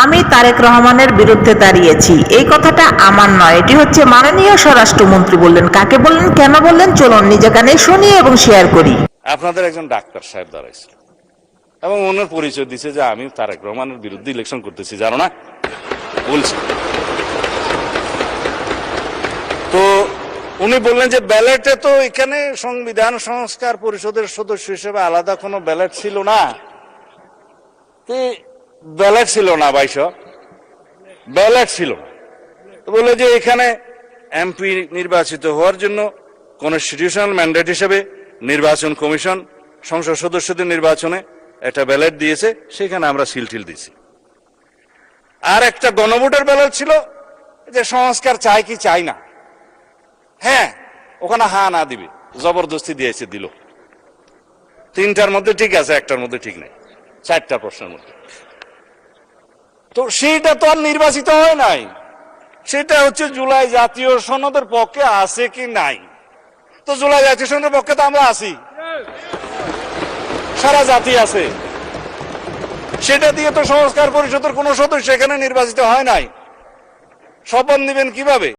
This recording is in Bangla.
আমি তারেক রহমানের বিরুদ্ধে দাঁড়িয়েছি, এই কথাটা আমার নয়, এটি হচ্ছে মাননীয় স্বরাষ্ট্রমন্ত্রী বললেন। কাকে বললেন, কেন বললেন, চলুন নিজে কানে শুনি এবং শেয়ার করি। আপনাদের একজন ডাক্তার সাহেব দাঁড়াইছিল এবং ওনার পরিচয় দিছে যে আমি তারেক রহমানের বিরুদ্ধে ইলেকশন করতেছি, জানো না বলছি। তো উনি বললেন যে ব্যালটে তো এখানে সংবিধান সংস্কার পরিষদের সদস্য হিসেবে আলাদা কোনো ব্যালট ছিল না। ব্যালট ছিল না বাইশ, ব্যালট ছিল না। বলে যে এখানে এমপি নির্বাচিত হওয়ার জন্য কনস্টিটিউশনাল ম্যান্ডেট হিসেবে নির্বাচন কমিশন সংসদ সদস্যদের নির্বাচনে একটা ব্যালট দিয়েছে, সেখানে আমরা সিলটিল দিয়েছি। আর একটা গণভোটের ব্যালট ছিল যে সংস্কার চাই কি চাই না, হ্যাঁ ওখানে হা না দিবে, জবরদস্তি দিয়েছে, দিল। তিনটার মধ্যে ঠিক আছে, একটার মধ্যে ঠিক নেই, চারটা প্রশ্নের মধ্যে। তো সেইটা তো আর নির্বাচিত হয় নাই, সেটা হচ্ছে জুলাই জাতীয় সনদের পক্ষে আছে কি নাই। তো জুলাই জাতীয় সনদের পক্ষে তো আমরা আছি, সারা জাতি আছে। সেটা দিয়ে তো সংস্কার পরিষদের কোন সদস্য এখানে নির্বাচিত হয় নাই। শপথ নিবেন কিভাবে?